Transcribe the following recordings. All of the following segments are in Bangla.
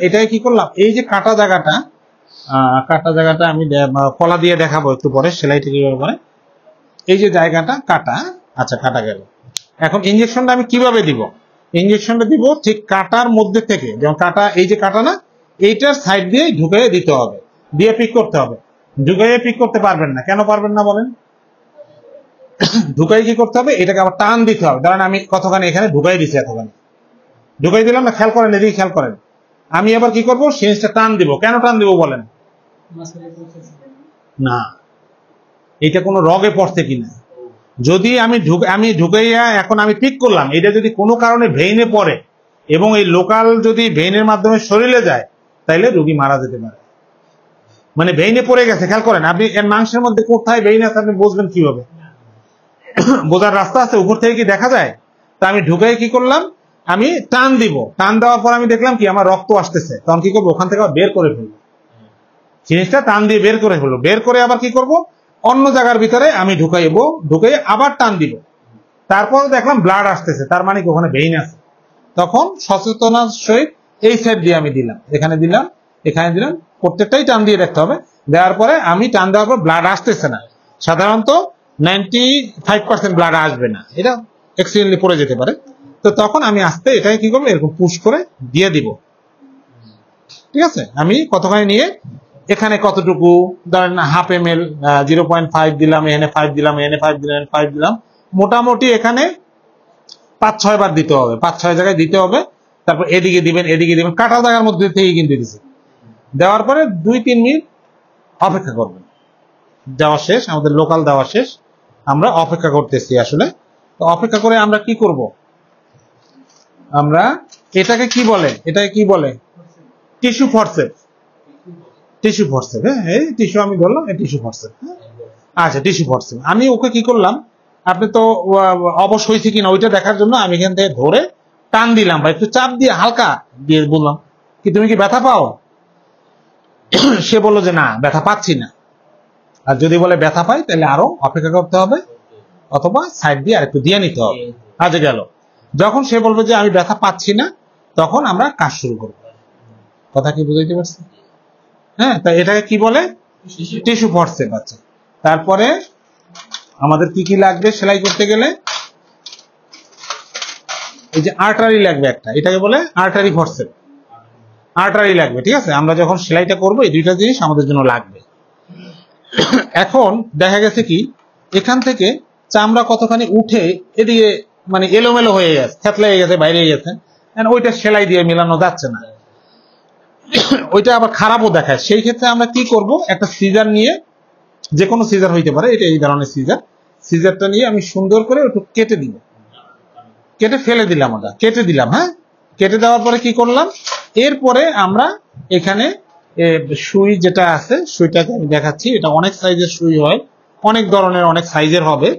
এটাই কি করলাম, এই যে কাটা জায়গাটা আমি কলা দিয়ে দেখাবো একটু পরে সেলাইটা কিভাবে করে। এই যে জায়গাটা কাটা, আচ্ছা কাটা গেল। এখন ইঞ্জেকশনটা আমি কিভাবে দিব? ইঞ্জেকশনটা দিব ঠিক কাটার মধ্যে থেকে, যেমন কাটা, এই যে কাটা না, এইটার সাইড দিয়ে ঢুকাইয়ে দিতে হবে, দিয়ে পিক করতে হবে। ঢুকাইয়ে পিক করতে পারবেন না, কেন পারবেন না বলেন? ঢুকাই কি করতে হবে, এটাকে আবার টান দিতে হবে। ধরেন আমি কতখানি এখানে ঢুকাই দিচ্ছি, এতখানি ঢুকাই দিলাম না, খেয়াল করেন, এদিকে খেয়াল করেন। আমি আবার কি করবো, সিরিঞ্জটা টান দিব। কেন টান দিব বলেন? না, এটা কোনো রগে পড়ছে কিনা। যদি আমি ঢুকাইয়া এখন আমি পিক করলাম, এটা যদি কোনো কারণে ভেইনে পড়ে এবং এই লোকাল যদি ভেইনের মাধ্যমে শরীরে যায়, তাইলে রোগী মারা যেতে পারে। মানে ভেইনে পড়ে গেছে, খেয়াল করেন, আপনি এর মাংসের মধ্যে কোথায় ভেইন আছে আপনি বুঝবেন কিভাবে? বোঝার রাস্তা আছে? উপর থেকে কি দেখা যায়? তা আমি ঢুকাই কি করলাম, আমি টান দিব। টান দেওয়ার পর আমি দেখলাম কি আমার রক্ত আসতেছে, তখন কি করবো, ওখান থেকে আবার বের করে ফেলবো। জিনিসটা টান দিয়ে বের করে ফেলবো। বের করে আবার কি করব, অন্য জায়গার ভিতরে আমি ঢুকাইবো, ঢুকাই আবার টান দিব। তারপর দেখলাম ব্লাড আসতেছে, তার মানে কি ওখানে ভেইন আছে। তখন সচেতনার সহিত এই সাইড দিয়ে আমি দিলাম, এখানে দিলাম, এখানে দিলাম, প্রত্যেকটাই টান দিয়ে দেখতে হবে। দেওয়ার পরে আমি টান দেওয়ার পর ব্লাড আসতেছে না, সাধারণত 95% ব্লাড আসবে না, এটা অ্যাক্সিডেন্টলি পড়ে যেতে পারে। তো তখন আমি আস্তে এটাকে কি করবো, এরকম পুশ করে দিয়ে দিব। ঠিক আছে, আমি কতখানি নিয়ে এখানে কতটুকু, ধরেন 1/2 ml, 0.5 দিলাম, এখানে 5 দিলাম, এখানে 5 দিলাম, 5 দিলাম, মোটামুটি এখানে 5-6 বার দিতে হবে, 5-6 জায়গায় দিতে হবে। তারপর এদিকে দিবেন, এদিকে দিবেন, কাটা জায়গার মধ্যে থেকে কিন্তু দিচ্ছে। দেওয়ার পরে 2-3 মিনিট অপেক্ষা করবেন। দেওয়া শেষ, আমাদের লোকাল দেওয়া শেষ, আমরা অপেক্ষা করতেছি আসলে। তো অপেক্ষা করে আমরা কি করব, আমরা এটাকে কি বলে, এটাকে কি বলে, টিস্যু ফরসেপ। টিস্যু ফরসেপ, হ্যাঁ, এই টিস্যু আমি বললাম, এই টিস্যু ফরসেপ। আচ্ছা, টিস্যু ফরসেপ। আমি ওকে কি করলাম, আপনি তো অবশ হয়েছে কিনা ওইটা দেখার জন্য আমি এখান থেকে ধরে টান দিলাম, বা একটু চাপ দিয়ে হালকা দিয়ে বললাম কি তুমি কি ব্যথা পাও? সে বললো যে না, ব্যথা পাচ্ছি না। আর যদি বলে ব্যথা পাই, তাহলে আরো অপেক্ষা করতে হবে, অথবা সাইড দিয়ে আরেকটু দিয়ে নিতে হবে। আজ গেল। যখন সে বলবে যে আমি ব্যথা পাচ্ছি না, তখন আমরা কাজ শুরু করব। কথা কি বুঝাইতে পারছি? হ্যাঁ, তাই এটাকে কি বলে, টিস্যু ফরসেপ। আছে। তারপরে আমাদের কি কি লাগবে সেলাই করতে গেলে, এই যে আর্টারি লাগবে একটা, এটাকে বলে আর্টারি ফরসেপ। আর্টারি লাগবে, ঠিক আছে। আমরা যখন সেলাইটা করবো এই দুইটা জিনিস আমাদের জন্য লাগবে। এখন দেখা গেছে কি, এখান থেকে চামড়া কতখানি উঠে এদিকে মানে এলোমেলো হয়ে গেছে, থেতলে গেছে, বাইরে গেছে, ওইটা সেলাই দিয়ে মেলানো যাচ্ছে না, ওইটা আবার খারাপও দেখায়। সেই ক্ষেত্রে আমরা কি করব, একটা সিজার নিয়ে, যে কোনো সিজার হইতে পারে, এটা এই ধরনের সিজার, সিজারটা নিয়ে আমি সুন্দর করে একটু কেটে দিব, কেটে ফেলে দিলাম, ওটা কেটে দিলাম। হ্যাঁ, কেটে দেওয়ার পরে কি করলাম, এরপরে আমরা এখানে সুই যেটা আছে, সুইটাকে আমি দেখাচ্ছি। এটা অনেক সাইজের সুই হয়, অনেক ধরনের অনেক সাইজের হবে।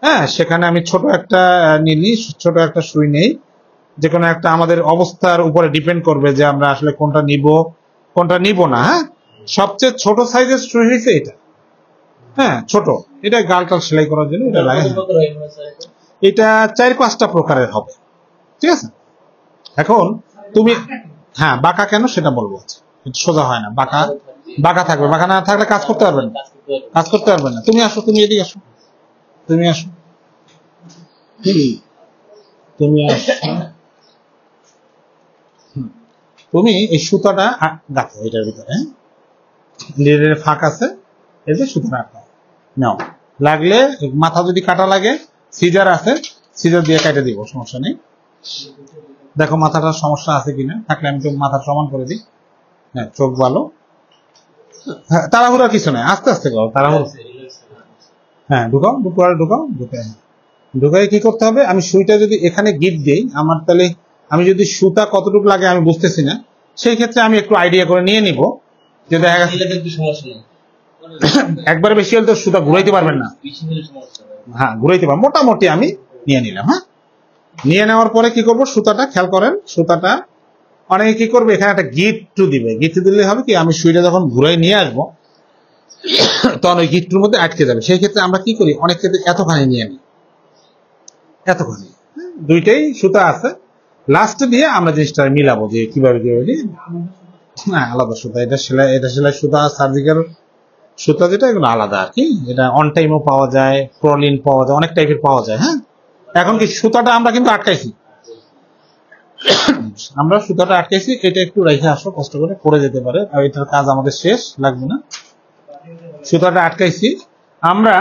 হ্যাঁ, সেখানে আমি ছোট একটা নিলি, ছোট একটা সুই নেই, যে কোনো একটা, আমাদের অবস্থার উপরে ডিপেন্ড করবে যে আমরা আসলে কোনটা নিব কোনটা নিব না। হ্যাঁ, সবচেয়ে ছোট সাইজের সুই হয়েছে এটা। হ্যাঁ, ছোট, এটা গালটাল সেলাই করার জন্য এটা লাগে। এটা 4-5টা প্রকারের হবে, ঠিক আছে। এখন তুমি, হ্যাঁ, বাঁকা কেন সেটা বলবো। সোজা হয় না, বাঁকা বাঁকা থাকবে, বাঁকা না থাকলে কাজ করতে পারবেন না, কাজ করতে পারবেন না। তুমি আসো, তুমি এদিকে আসো, তুমি আসো, তুমি আসো, তুমি এই সুতাটা দেখো, এটার ভিতরে লিডের ফাঁক আছে, এই যে সুতাটা আটকাও, নাও। লাগলে মাথা যদি কাটা লাগে, সিজার আছে, সিজার দিয়ে কেটে দিব, সমস্যা নেই। দেখো মাথাটার সমস্যা আছে কিনা, থাকলে আমি তো মাথা সমান করে দিই। হ্যাঁ, চোখ ভালো, হ্যাঁ, তাড়াহুড়া কিছু নাই, আস্তে আস্তে করো, তাড়াহুড়ো। হ্যাঁ, ঢুকাও, ঢুকাও, ঢুকাই কি করতে হবে, আমি সুইটা যদি এখানে গিট দিই, আমার তাহলে আমি যদি সুতা কতটুকু লাগে আমি বুঝতেছি না, সেই ক্ষেত্রে আমি একটু আইডিয়া করে নিয়ে নিব, যে দেখা গেছে একবার বেশি হলে তো সুতা ঘুরাইতে পারবেন না। হ্যাঁ, ঘুরাইতে পারবেন, মোটামুটি আমি নিয়ে নিলাম। হ্যাঁ, নিয়ে নেওয়ার পরে কি করব, সুতাটা খেয়াল করেন, সুতাটা অনেকে কি করবে, এখানে একটা গিট্টু দিবে। গিট্টু দিলে হবে কি, আমি সুইটা যখন ঘুরাই নিয়ে আসবো, তখন ওই গিট্টুর মধ্যে আটকে যাবে। সেই ক্ষেত্রে আমরা কি করি, অনেক ক্ষেত্রে এতখানি নিয়ে নিই, এতখানি, দুইটাই সুতা আছে, লাস্টে দিয়ে আমরা জিনিসটা মিলাবো যে কিভাবে কিভাবে। হ্যাঁ, আলাদা সুতা, এটা সেলাই সুতা, সার্জিক্যাল সুতা যেটা, এগুলো আলাদা আর কি। এটা অন টাইমও পাওয়া যায়, প্রলিন পাওয়া যায়, অনেক টাইপের পাওয়া যায়। হ্যাঁ, এখন কি সুতাটা আমরা কিন্তু আটকাইছি, আমরা সুতাটা আটকাইছি। এটা একটু রেখে আসো, কষ্ট করে পড়ে যেতে পারে, আর এটার কাজ আমাদের শেষ, লাগবে না। সুতাটা আটকাইছি আমরা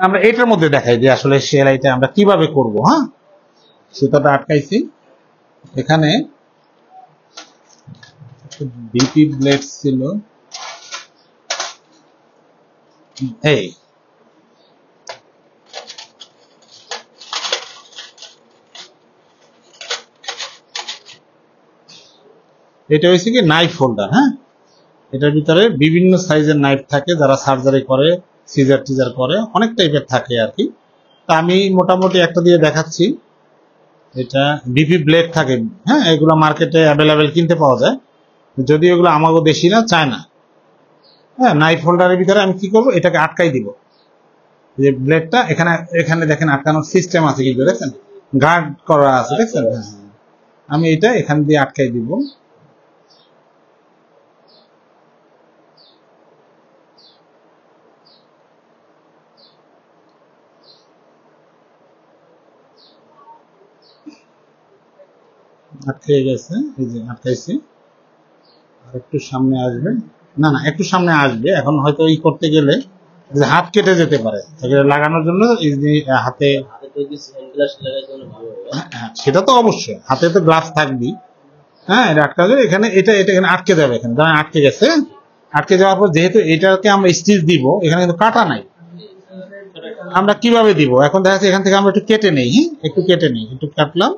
আমরা এটার মধ্যে দেখাই যে আসলে সেলাইটা আমরা কিভাবে করব। হ্যাঁ, সুতাটা আটকাইছি, এখানে বিপি ব্লেড ছিল, এই এটা হয়েছে কি নাইফ হোল্ডার। হ্যাঁ, এটার ভিতরে বিভিন্ন সাইজের নাইফ থাকে, যারা সার্জারি করে, সিজার টিজার করে, অনেক টাইপের থাকে আর কি। তা আমি মোটামুটি একটা দিয়ে দেখাচ্ছি। এটা বিপি ব্লেড থাকে। হ্যাঁ, এগুলো মার্কেটে অ্যাভেলেবেল কিনতে পাওয়া যায়, যদি এগুলো আমাগো দেশি না, চায় না। হ্যাঁ, নাইফ হোল্ডারের ভিতরে আমি কি করব, এটাকে আটকাই দিব। যে ব্লেডটা এখানে এখানে দেখেন আটকানোর সিস্টেম আছে, কিন্তু দেখছেন গার্ড করা আছে, দেখছেন। হ্যাঁ, আমি এটা এখান দিয়ে আটকাই দিব। আটকে গেছে, এই যে আটকাইছি। আর একটু সামনে আসবে, না না একটু সামনে আসবে। এখন হয়তো ই করতে গেলে যে হাত কেটে যেতে পারে, লাগানোর জন্য এই যে হাতে, সেটা তো অবশ্যই হাতে তো গ্লাভস থাকবি। হ্যাঁ, এটা আটকাবে এখানে, এটা এখানে আটকে যাবে, এখানে যেমন আটকে গেছে। আটকে যাওয়ার পর যেহেতু এটাকে আমরা স্টিচ দিব, এখানে কিন্তু কাটা নাই, আমরা কিভাবে দিব এখন দেখা যাচ্ছে। এখান থেকে আমরা একটু কেটে নেই। হ্যাঁ, একটু কেটে নেই, একটু কাটলাম,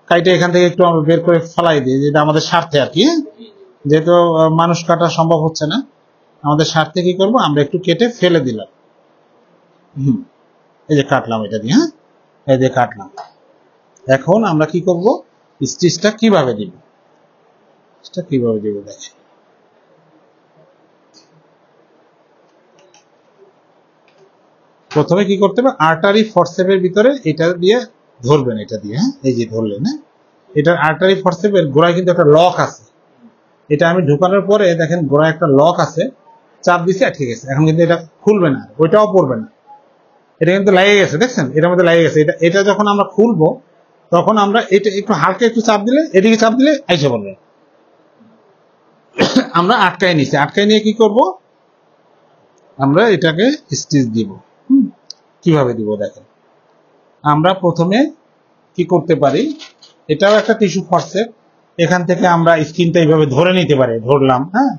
কাইটে এখান থেকে একটু আমরা বের করে ফেলাই দিই, যেটা আমাদের স্বার্থে আর কি। যেহেতু মানুষ কাটা সম্ভব হচ্ছে না, আমাদের স্বার্থে কি করব, আমরা একটু কেটে ফেলে দিলাম। এই যে কাটলাম এটা দিয়ে। হ্যাঁ, এই যে কাটলাম। এখন আমরা কি করব, স্টিচটা কিভাবে দিব, দেখে প্রথমে কি করতে হবে, আর্টারি ফরসেপের ভিতরে এটা দিয়ে ধরবেন, এটা দিয়ে। হ্যাঁ, এই যে ধরলেন। হ্যাঁ, এটার আর্টারি ফরসেপের গোড়ায় কিন্তু একটা লক আছে। এটা আমি ঢুকানোর পরে দেখেন গোড়ায় একটা লক আছে, চাপ দিছে, ঠিক আছে। এখন কিন্তু এটা খুলবে না, ওইটাও পড়বে না, এটা কিন্তু লেগে গেছে, দেখছেন এটার মধ্যে লেগে গেছে। এটা যখন আমরা খুলবো, তখন আমরা এটা একটু হালকা একটু চাপ দিলে, এদিকে চাপ দিলে আইসে পড়বে। আমরা আটকায় নিছি, আটকায় নিয়ে কি করব, আমরা এটাকে স্টিচ দিব। কিভাবে দিব দেখেন, আমরা প্রথমে কি করতে পারি, এটাও একটা টিস্যু ফরসেপ, এখান থেকে আমরা স্কিনটা এইভাবে ধরে নিতে পারি। ধরলাম, হ্যাঁ,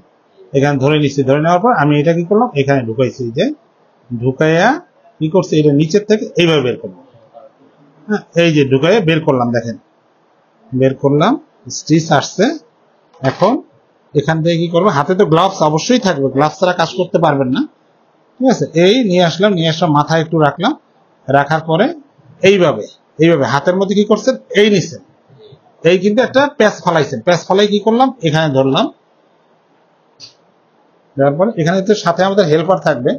এখানে ধরে নিচ্ছি, ধরে নেওয়ার পর আমি এটা কি করলাম, এখানে ঢুকাইছি, যে ঢুকাইয়া কি করছি, এটা নিচের থেকে এইভাবে বের করলাম। হ্যাঁ, এই যে ঢুকাইয়া বের করলাম, দেখেন বের করলাম, স্টিচ আসছে। এখন এখান থেকে কি করবো, হাতে তো গ্লাভস অবশ্যই থাকবে, গ্লাভস ছাড়া কাজ করতে পারবেন না, ঠিক আছে। এই নিয়ে আসলাম, মাথায় একটু রাখলাম, রাখার পরে এইভাবে হাতের মধ্যে কি করছেন, এই নিচ্ছেন, এই কিন্তু একটা প্যাচ ফালাইছেন, প্যাচ ফালাই কি করলাম, এখানে ধরলাম। দেওয়ার পরে এখানে তো সাথে আমাদের হেল্পার থাকবে,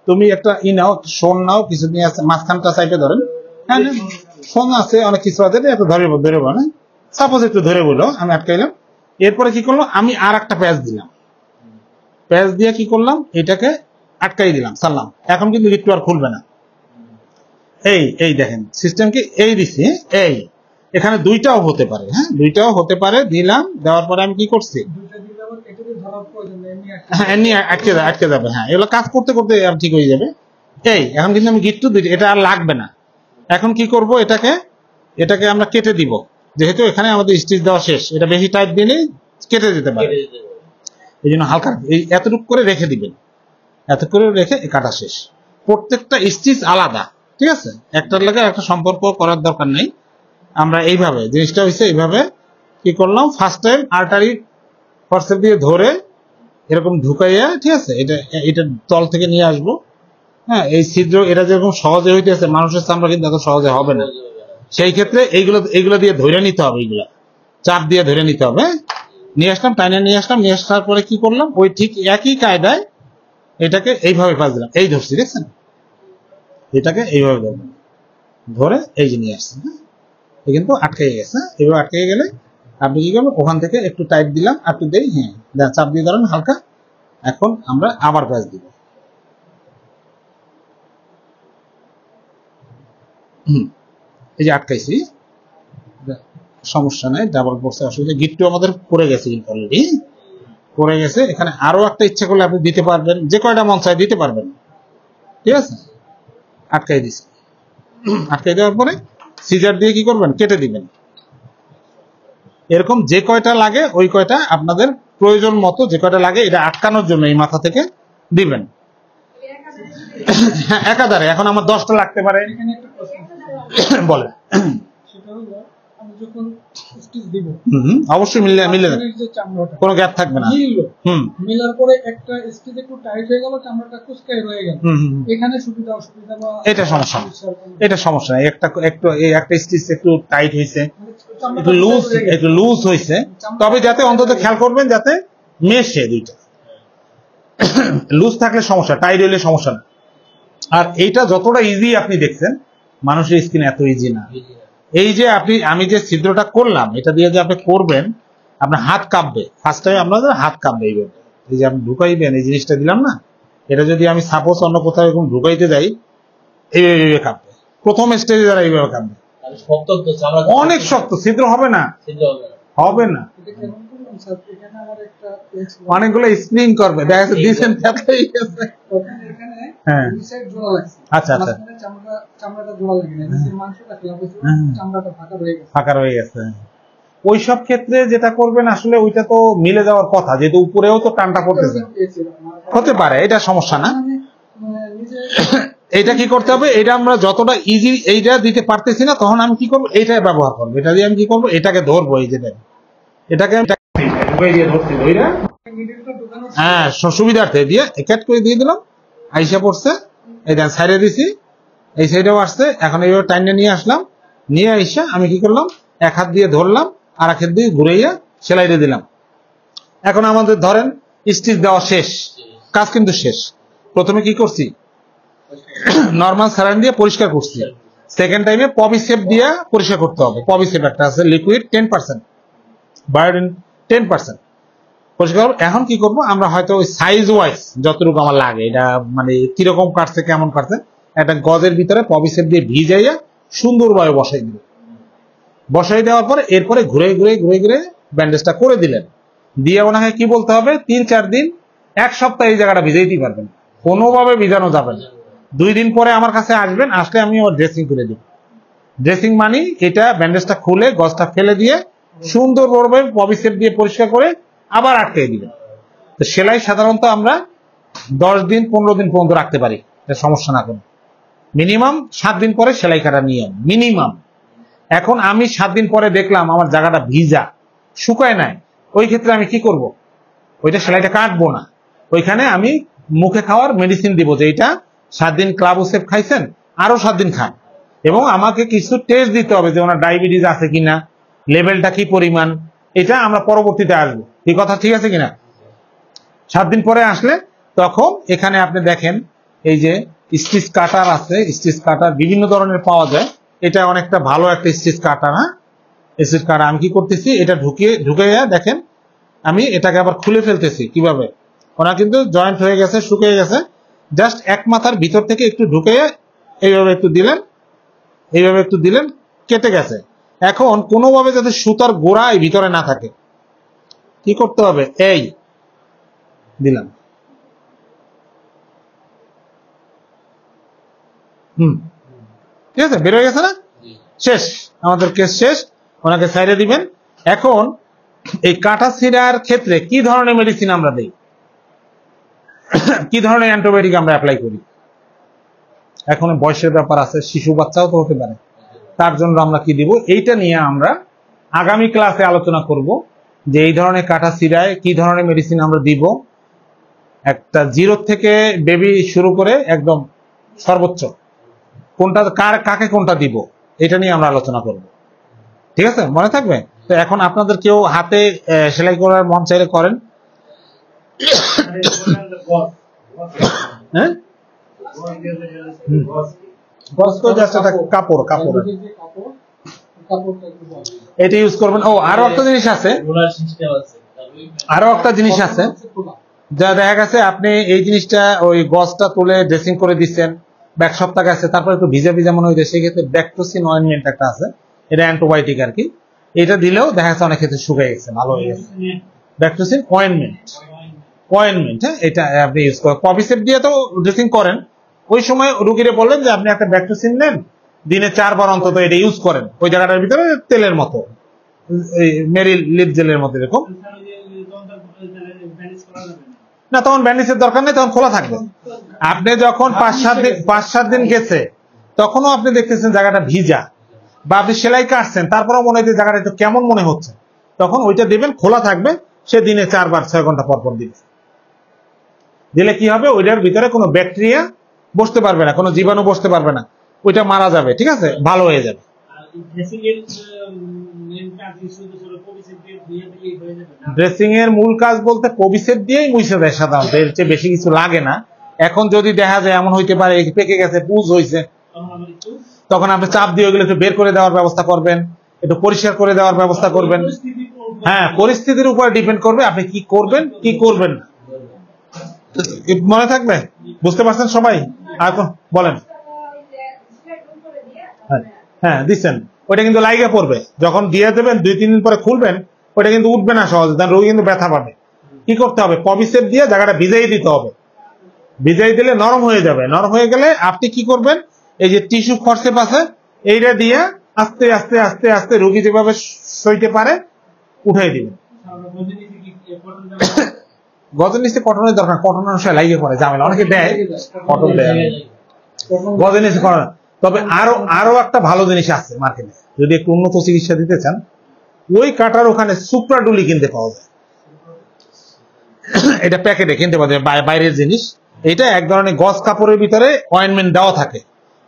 তুমি একটা নাও, শোন নাও, কিছু নিয়ে আসছে, মাঝখানটা সাইডে ধরেন। হ্যাঁ, শোন আছে, অনেক কিছু আছে, একটু ধরে না, সাপোজ একটু ধরে বলো, আমি আটকাইলাম। এরপরে কি করলাম, আমি আর একটা প্যাচ দিলাম, প্যাচ দিয়ে কি করলাম, এটাকে আটকাই দিলাম, ছাড়লাম। এখন কিন্তু একটু আর খুলবে না। এই দেখেন সিস্টেম কি, এই দিছি, এই এখানে দুইটাও হতে পারে। হ্যাঁ, দুইটাও হতে পারে, দিলাম। দেওয়ার পরে আমি কি করছি, আটকে যাবে। হ্যাঁ, এগুলো কাজ করতে করতে আর ঠিক হয়ে যাবে। এই এখন কিন্তু আমি গিট্টু দুইটা, এটা আর লাগবে না। এখন কি করব, এটাকে আমরা কেটে দিব, যেহেতু এখানে আমাদের স্টিচ দেওয়া শেষ। এটা বেশি টাইট দিলে কেটে যেতে পারে, এই জন্য হালকা এই এতটুকু করে রেখে দিবেন, এত করে রেখে কাটা শেষ। প্রত্যেকটা স্টিচ আলাদা, ঠিক আছে, একটার লাগে একটা সম্পর্ক করার দরকার নেই। আমরা এইভাবে জিনিসটা হয়েছে, এইভাবে কি করলাম, ফার্স্ট টাইম আর্টারি ফরসেপ দিয়ে ধরে এরকম ঢুকাইয়া, ঠিক আছে, এটা তল থেকে নিয়ে আসবো। হ্যাঁ, এই ছিদ্র এটা যেরকম সহজে হইতেছে, মানুষের চামড়া কিন্তু এত সহজে হবে না। সেই ক্ষেত্রে এইগুলো দিয়ে ধরে নিতে হবে, এইগুলা চাপ দিয়ে ধরে নিতে হবে। নিয়ে আসলাম, টাইনে নিয়ে আসার পরে কি করলাম, ওই ঠিক একই কায়দায় এটাকে এইভাবে পাশ দিলাম, এই ধরছি, দেখছেন, এটাকে এইভাবে ধরলাম, ধরে এই যে নিয়ে আসছি। কিন্তু আটকে গেছে। এবার আটকে গেলে আপনি কি করবেন, ওখান থেকে একটু টাইট দিলাম, একটু দেই, হ্যাঁ চাপ দিয়ে ধরেন হালকা। এখন আমরা আবার প্যাচ দিব। এই যে আটকাইছি, সমস্যা নাই, ডাবল পড়ছে অসুবিধা। গিট্টু আমাদের পড়ে গেছে কিন্তু অলরেডি পড়ে গেছে। এখানে আরো একটা ইচ্ছা করলে আপনি দিতে পারবেন, যে কয়টা মন চায় দিতে পারবেন। ঠিক আছে, আটকাই দিছি। আটকাই দেওয়ার পরে সিজার দিয়ে কি করবেন, কেটে দিবেন। এরকম যে কয়টা লাগে ওই কয়টা আপনাদের প্রয়োজন মতো, যে কয়টা লাগে এটা আটকানোর জন্য এই মাথা থেকে দিবেন। হ্যাঁ একাধারে। এখন আমার 10টা লাগতে পারে। বলেন। অবশ্যই মিলে কোনো গ্যাপ থাকবে না। মিলার পরে একটা স্টিচ একটু টাইট হয়ে গেল, চামড়াটা কুচকাই রয়ে গেল, এখানে সুবিধা অসুবিধা বা এটা সমস্যা না, এটা সমস্যা নাই। একটা স্টিচ একটু টাইট হয়েছে, একটু লুজ হয়েছে, তবে যাতে অন্তত খেয়াল করবেন যাতে মেশে দুইটা। লুজ থাকলে সমস্যা, টাইট হইলে সমস্যা না। আর এইটা যতটা ইজি আপনি দেখছেন, মানুষের স্কিন এত ইজি না। এই যে আমি যে ছিদ্রটা করলাম, এটা দিয়ে যে আপনি করবেন, আপনার হাত কাঁপবে। ফার্স্ট টাইম আপনাদের হাত কাঁপবে। এইভাবে এই যে আপনি ঢুকাইবেন, এই জিনিসটা দিলাম না, এটা যদি আমি সাপোজ অন্য কোথাও এরকম ঢুকাইতে যাই, এইভাবে কাঁপবে। প্রথম স্টেজে যারা এইভাবে কাঁপবে, অনেক শক্ত, ছিদ্র হবে না, হবে না। অনেকগুলো স্প্রিং করবে, দেখা যাচ্ছে দিচ্ছেন। হ্যাঁ আচ্ছা আচ্ছা, ফাঁকা রয়ে গেছে। ওইসব ক্ষেত্রে যেটা করবেন আসলে ওইটা তো মিলে যাওয়ার কথা, যেহেতু উপরেও তো টানটা পড়তেছে, হতে পারে, এটা সমস্যা না। এটা কি করতে হবে, এটা আমরা যতটা ইজি এইটা দিতে পারতেছি না, তখন আমি কি করবো, এইটাই ব্যবহার করবো। এটা দিয়ে আমি কি করবো, এটাকে ধরবো, এই যে এটাকে আমি ধরছি, হ্যাঁ সুবিধার্থে দিয়ে ক্যাট করে দিয়ে দিলাম। আইসা পড়ছে, এই দেন সাইডে দিছি, এই সাইডেও আসছে। এখন এইভাবে টাইনে নিয়ে আসলাম, নিয়ে আইসা আমি কি করলাম, এক হাত দিয়ে ধরলাম, আর এক হাত দিয়ে ঘুরাইয়া সেলাই দিয়ে দিলাম। এখন আমাদের ধরেন স্টিচ দেওয়া শেষ, কাজ কিন্তু শেষ। প্রথমে কি করছি, নর্মাল স্যালাইন দিয়ে পরিষ্কার করছি। সেকেন্ড টাইমে পবিসেপ দিয়ে পরিষ্কার করতে হবে। পবিসেপ একটা আছে লিকুইড 10%, বায়োডিন 10% পরিষ্কার। এখন কি করবো, আমরা হয়তো ওই সাইজ ওয়াইজ যতটুকু আমার লাগে, এটা মানে কিরকম কাটছে কেমন কাটছে, একটা গজের ভিতরে পবিসেপ দিয়ে ভিজাইয়া সুন্দরভাবে বসাই দিল। বসাই দেওয়ার পরে এরপরে ঘুরে ঘুরে ঘুরে ঘুরে ব্যান্ডেজটা করে দিলেন। দিয়ে ওনাকে কি বলতে হবে, 3-4 দিন, 1 সপ্তাহ এই জায়গাটা ভিজাইতেই পারবেন, কোনোভাবে ভিজানো যাবে না। 2 দিন পরে আমার কাছে আসবেন, আসলে আমি ওর ড্রেসিং করে দিব। ড্রেসিং মানে এটা ব্যান্ডেজটা খুলে গজটা ফেলে দিয়ে সুন্দরভাবে পবিসেপ দিয়ে পরিষ্কার করে আবার আটকে দিবেন। তো সেলাই সাধারণত আমরা 10 দিন 15 দিন পর্যন্ত রাখতে পারি, এটা সমস্যা না। কোনো মিনিমাম 7 দিন পরে সেলাই কাটার নিয়ম মিনিমাম। এখন আমি 7 দিন পরে দেখলাম আমার জায়গাটা ভিজা, শুকায় নাই, ওই ক্ষেত্রে আমি কি করব, ওইটা সেলাইটা কাটবো না, ওইখানে আমি মুখে খাওয়ার মেডিসিন দিব, যে এটা 7 দিন ক্লাবোসেপ খাইছেন, আরো 7 দিন খান। এবং আমাকে কিছু টেস্ট দিতে হবে যে ওনার ডায়াবেটিস আছে কিনা, লেভেলটা কি পরিমাণ, এটা আমরা পরবর্তীতে আসবো। এই কথা ঠিক আছে কিনা? 7 দিন পরে আসলে তখন এখানে আপনি দেখেন এই যে স্টিচ কাটার আছে, স্টিচ কাটার বিভিন্ন ধরনের পাওয়া যায়। এটা অনেকটা ভালো একটা স্টিচ কাটার। হ্যাঁ, স্টিচ কাটার আমি কি করতেছি, এটা ঢুকে দেখেন আমি এটাকে আবার খুলে ফেলতেছি। কিভাবে, ওনা কিন্তু জয়েন্ট হয়ে গেছে, শুকিয়ে গেছে, জাস্ট এক মাথার ভিতর থেকে একটু ঢুকে এইভাবে একটু দিলেন, এইভাবে একটু দিলেন, কেটে গেছে। এখন কোনোভাবে যাতে সুতার গোড়া এই ভিতরে না থাকে, কি করতে হবে, এই দিলাম, ঠিক আছে, বের হয়ে গেছে না, শেষ, আমাদের কেস শেষ। ওনাকে সাইডে দিবেন। এখন এই কাটা ছিঁড়ার ক্ষেত্রে কি ধরনের মেডিসিন আমরা দেই, কি ধরনের অ্যান্টিবায়োটিক আমরা অ্যাপ্লাই করি, এখন বয়সের ব্যাপার আছে, শিশু বাচ্চাও তো হতে পারে, তার জন্য আমরা কি দিব, এইটা নিয়ে আমরা আগামী ক্লাসে আলোচনা করব যে এই ধরনের কাটা ছিঁড়ায় কি ধরনের মেডিসিন আমরা দিব, একটা 0 থেকে বেবি শুরু করে একদম সর্বোচ্চ কোনটা, কাকে কোনটা দিব, এটা নিয়ে আমরা আলোচনা করব। ঠিক আছে, মনে থাকবে। তো এখন আপনাদের কেউ হাতে সেলাই করার মন চাইলে করেন। হ্যাঁ, কাপড় কাপড়টা একটু বলেন। এটা ইউজ করবেন। ও আরো একটা জিনিস আছে, যা দেখা গেছে আপনি এই জিনিসটা ওই গজটা তুলে ড্রেসিং করে দিচ্ছেন, এক সপ্তাহ গেছে, তারপর একটু ভিজা ভিজা মনে হয়েছে, সেক্ষেত্রে ব্যাকটোসিন অয়েন্টমেন্ট একটা আছে, এটা অ্যান্টিবায়োটিক আর কি, এটা দিলেও দেখা যাচ্ছে অনেক ক্ষেত্রে শুকিয়ে গেছে, ভালো হয়ে গেছে। ব্যাকটোসিন অয়েন্টমেন্ট, হ্যাঁ, এটা আপনি ইউজ করেন। কবিসেপ দিয়ে তো ড্রেসিং করেন, ওই সময় রুগীরে বললেন যে আপনি একটা ব্যাকটোসিন নেন, দিনে 4 বার অন্তত এটা ইউজ করেন, ওই জায়গাটার ভিতরে তেলের মতো, মেরি লিপ জেলের মতো এরকম। না, তখন ব্যান্ডেজের দরকার নেই, তখন খোলা থাকবে। আপনি যখন 5-7 দিন গেছে, তখনও আপনি দেখতেছেন জায়গাটা ভিজা, বা আপনি সেলাই কাটছেন, তারপরেও মনে হয় জায়গাটা একটু কেমন মনে হচ্ছে, তখন ওইটা দিবেন, খোলা থাকবে, সে দিনে 4-6 ঘন্টা পর পর দিবে। দিলে কি হবে, ওইটার ভিতরে কোনো ব্যাকটেরিয়া বসতে পারবে না, কোনো জীবাণু বসতে পারবে না, ওইটা মারা যাবে, ঠিক আছে, ভালো হয়ে যাবে। ড্রেসিং এর মূল কাজ বলতে কবিসেপ দিয়েই মুছে দেয় সাধারণত, এর চেয়ে বেশি কিছু লাগে না। এখন যদি দেখা যায় এমন হইতে পারে পেকে গেছে, পুজ হয়েছে, তখন আপনি চাপ দিয়ে ওইগুলো একটু বের করে দেওয়ার ব্যবস্থা করবেন, একটু পরিষ্কার করে দেওয়ার ব্যবস্থা করবেন। হ্যাঁ, পরিস্থিতির উপর ডিপেন্ড করবে আপনি কি করবেন কি করবেন না। মনে থাকবে? বুঝতে পারছেন সবাই? আর বলেন। হ্যাঁ, দিচ্ছেন, ওইটা কিন্তু লাইগে পড়বে, যখন দিয়ে দেবেন 2-3 দিন পরে খুলবেন, ওইটা কিন্তু উঠবে না সহজে, তার রোগী কিন্তু ব্যথা পাবে। কি করতে হবে, কবিসেপ দিয়ে জায়গাটা ভিজাই দিতে হবে, ভিজাই দিলে নরম হয়ে যাবে। নরম হয়ে গেলে আপনি কি করবেন, এই যে টিস্যু ফরসেপ আছে, এইটা দিয়ে আস্তে আস্তে আস্তে আস্তে রোগী যেভাবে সইতে পারে উঠাই দিবেন। গজের নিচে কটনের দরকার, কটন অনুসারে লাগিয়ে পড়ে ঝামেলা, অনেকে দেয় কটন দেয়, গজের নিচে করে না। তবে আরো একটা ভালো জিনিস আছে মার্কেটে, যদি একটু উন্নত চিকিৎসা দিতে চান, ওই কাটার ওখানে সুপ্রাডুলি কিনতে পাওয়া যায়, এটা প্যাকেটে কিনতে পাওয়া যায়, বাইরের জিনিস। এটা এক ধরনের গজ কাপড়ের ভিতরে অয়েন্টমেন্ট দেওয়া থাকে,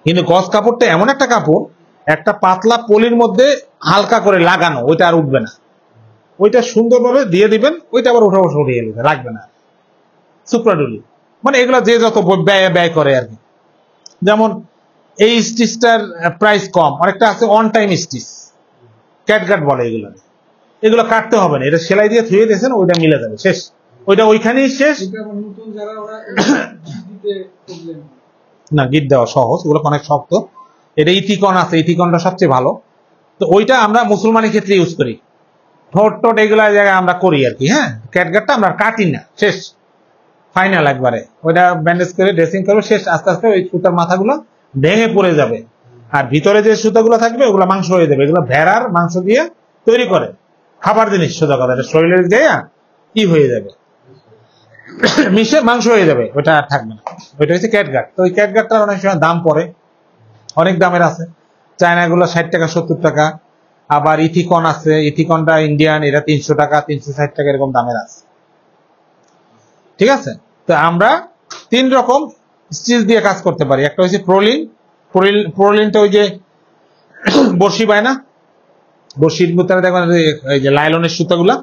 কিন্তু গজ কাপড়টা এমন একটা কাপড়, একটা পাতলা পলির মধ্যে হালকা করে লাগানো, ওইটা আর উঠবে না, ওইটা সুন্দরভাবে দিয়ে দিবেন, ওইটা আবার উঠে বসে উঠিয়ে নেবে, লাগবে না। সুপ্রাডুলি মানে এগুলা যে যত ব্যয় করে আর কি। যেমন এই স্টিচটার প্রাইস কম, অনেকটা আছে অন টাইম স্টিচ, ক্যাটগাট বলে, এগুলো কাটতে হবে না, এটা সেলাই দিয়ে ধুয়ে দিয়েছেন, ওইটা মিলে যাবে, শেষ, ওইটা ওইখানেই শেষ। না, গিট দেওয়া সহজ, ওগুলো অনেক শক্ত। এটা ইথিকন আছে, ইথিকনটা সবচেয়ে ভালো, তো ওইটা আমরা মুসলমানের ক্ষেত্রে ইউজ করি। ঠোঁট এগুলা জায়গায় আমরা করি আর কি। হ্যাঁ, ক্যাটগাটটা আমরা কাটি না, শেষ, ফাইনাল একবারে, ওইটা ব্যান্ডেজ করে ড্রেসিং করবে, শেষ। আস্তে আস্তে ওই সুতার মাথাগুলো ভেঙে পড়ে যাবে, আর ভিতরে যে সুতাগুলো থাকবে ওগুলো মাংস হয়ে যাবে। এগুলো ভেড়ার মাংস দিয়ে তৈরি করে, খাবার জিনিস, সোজা কথা, শরীরের গায়ে কি হয়ে যাবে, মিশে মাংস হয়ে যাবে, ওইটা আর থাকবে না। ওইটা হচ্ছে ক্যাটগাট। তো ওই ক্যাটগাটটার অনেক সময় দাম পড়ে, অনেক দামের আছে, চায়নাগুলো 60 টাকা 70 টাকা, আবার ইথিকন আছে, ইথিকনটা ইন্ডিয়ান, এটা 300 টাকা 360 টাকা এরকম দামের আছে, ঠিক আছে। তো আমরা 3 রকম স্টিচ দিয়ে কাজ করতে পারি। একটা হচ্ছে প্রোলিন, প্রোলিনটা ওই যে বড়শি পায় না, বড়শির ভিতরে দেখবেন এই যে লাইলনের সুতাগুলা,